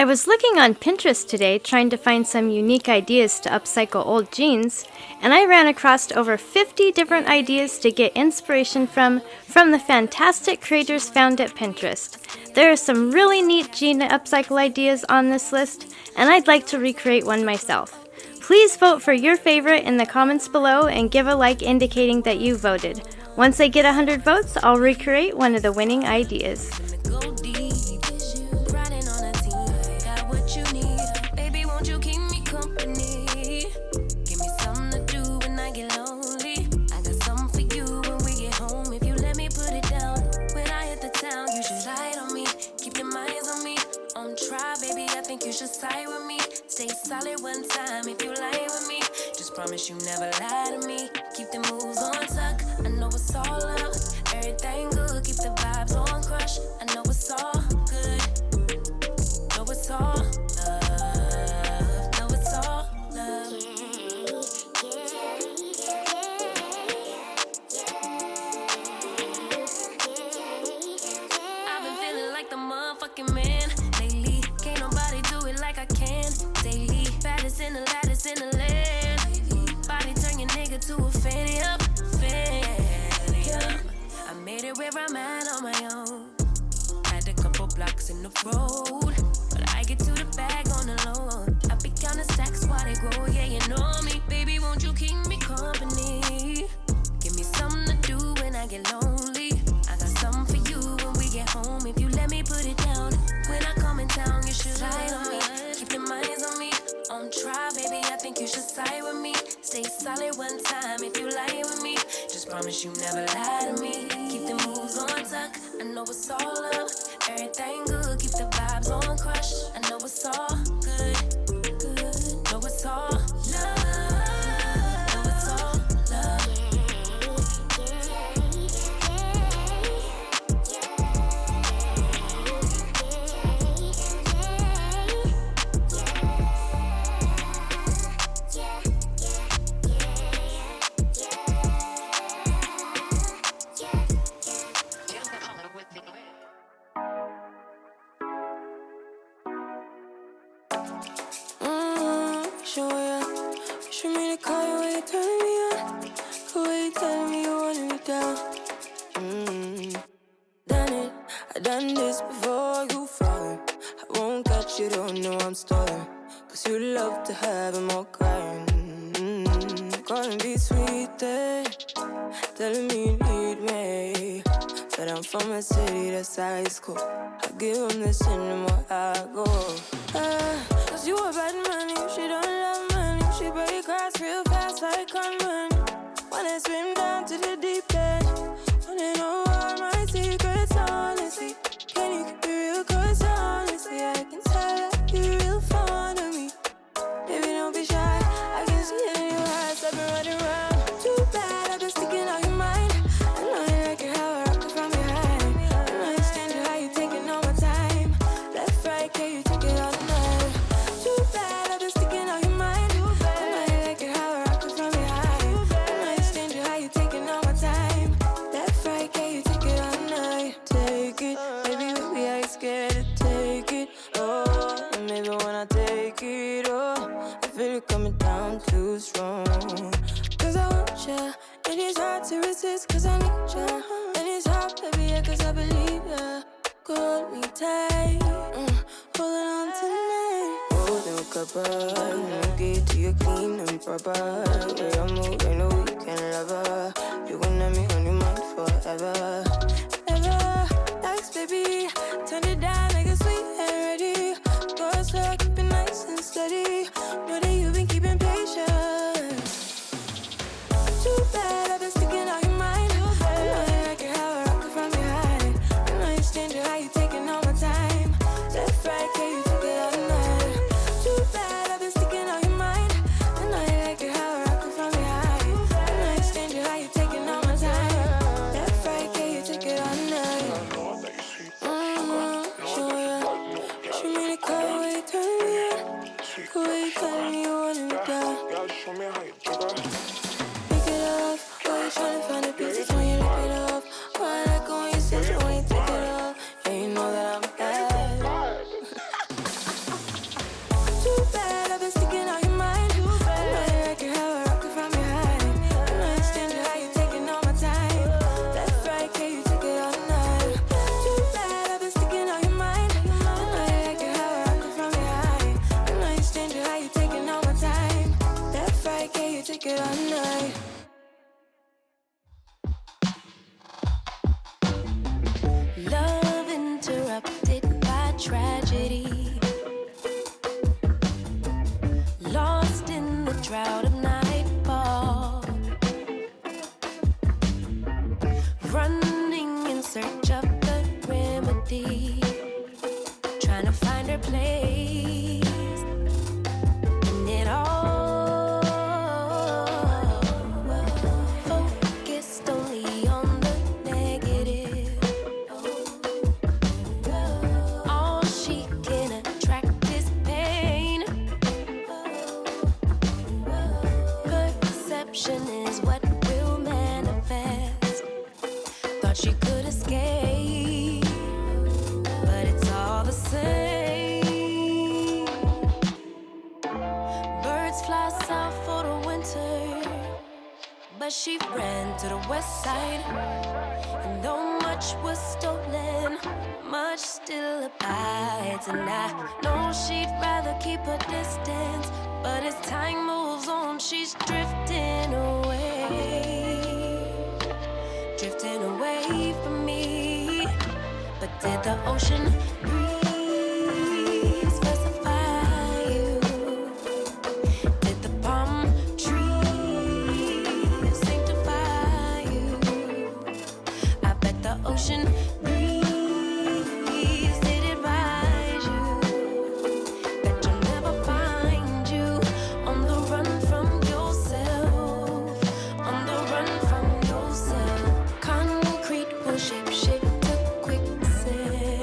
I was looking on Pinterest today trying to find some unique ideas to upcycle old jeans, and I ran across over 50 different ideas to get inspiration from the fantastic creators found at Pinterest. There are some really neat jean upcycle ideas on this list, and I'd like to recreate one myself. Please vote for your favorite in the comments below and give a like indicating that you voted. Once I get 100 votes, I'll recreate one of the winning ideas. You should side with me. Stay solid one time if you lie with me. Just promise you never lie to me. Keep the moves on tuck. I know it's all love. Everything good. Keep the vibes on crush. I know it's all good. Know it's all love. Know it's all love. I've been feeling like the motherfucking man. In the lattice in the land. Body turn your nigga to a fanny up, fanny up. I made it where I'm at on my own. Had a couple blocks in the road, but I get to the bag on the low. I be counting stacks while they grow, yeah, you know me. Baby, won't you keep me company? Give me something to do when I get lonely. I got something for you when we get home. If you let me put it down, when I come in town, you should slide on me. Keep your minds on me. On try, baby, I think you should side with me. Stay solid one time if you lie with me. Just promise you never lie to me. Keep the moves on tuck. I know it's all love. Everything good. Keep the vibes on crush. I know it's all good. Good. Know it's all love. Know it's all love. Done this before you fall. I won't catch you, don't know I'm stalling. Cause you love to have them all crying. Calling me sweet, telling me you need me. But I'm from a city that's high school. I give them this and the more I go. Cause you a bad man, you she don't love money. She break hearts real fast like conman. Wanna swim down to the deep end. Wanna know all my secrets, honestly. Can you keep it real? Cause honestly, I can tell that you're real fond of me. Baby, don't be shy. I can see it in your eyes. I've been running around. Too bad, I've been sticking out your mind. I know you like it how I rock it from behind. I don't understand you, how you taking all my time. Left, right, can you take it all night? Too bad, I've been sticking out your mind. I know you like it how I rock it from behind. I don't understand you, how you taking all my time. Left, right, can you take it all night? Take it, baby, with me, I ain't scared to take it. Oh, and maybe when I take it, oh, I feel it coming down too strong. Cause I want ya, and it's hard to resist. Cause I need ya, and it's hard, baby, yeah, cause I believe ya. Hold me tight, holding on tonight. Holding a couple, no get to your clean and proper. Way I move, I know you can love her. You gon' have me on your mind forever. Ever, thanks, baby. Turn it down like a sweet and ready. Go slow, keep it nice and steady. Know that you've been keeping patience. Too bad I've been sticking out your mind. I know you like it how I rock it from behind. I know you stand you, how you taking all my time. Left, right, can you take it all night? Too bad I've been sticking out your mind. I know you like it how I rock it from behind. I know you stand you, how you taking all my time. Left, right, can you take it all night? Show ya. Show me the car where you turn me on. Where you telling me you want me down. Pick it up, why you tryna find the pieces when you rip it off? Why I like it when you sit it when you take it off? Yeah, you know that I'm bad. but she ran to the west side. And though much was stolen, much still abides. And I know she'd rather keep her distance, but as time moves on, she's drifting away from me. But did the ocean breeze specify you? Did the palm trees sanctify you? I bet the ocean breeze did advise you that you'll never find you on the run from yourself, on the run from yourself. Concrete will shape to quicksand.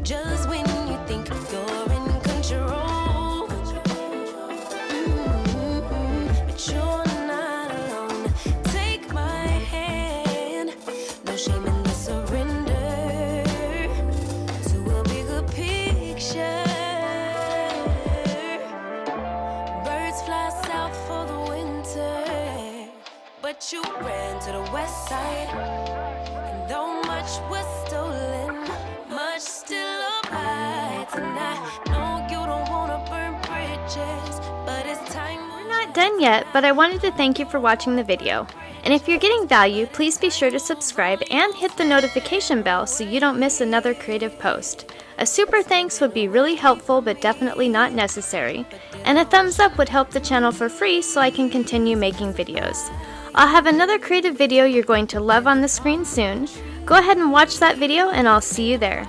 Just when you think you're in control, but you're not alone. Take my hand, no shame in the surrender to a bigger picture. Birds fly south for the winter, but you ran to the west side. And though much was stolen, much still abides. And I know you don't wanna burn bridges, but it's time. We're not done yet, but I wanted to thank you for watching the video. And if you're getting value, please be sure to subscribe and hit the notification bell so you don't miss another creative post. A super thanks would be really helpful but definitely not necessary. And a thumbs up would help the channel for free so I can continue making videos. I'll have another creative video you're going to love on the screen soon. Go ahead and watch that video and I'll see you there.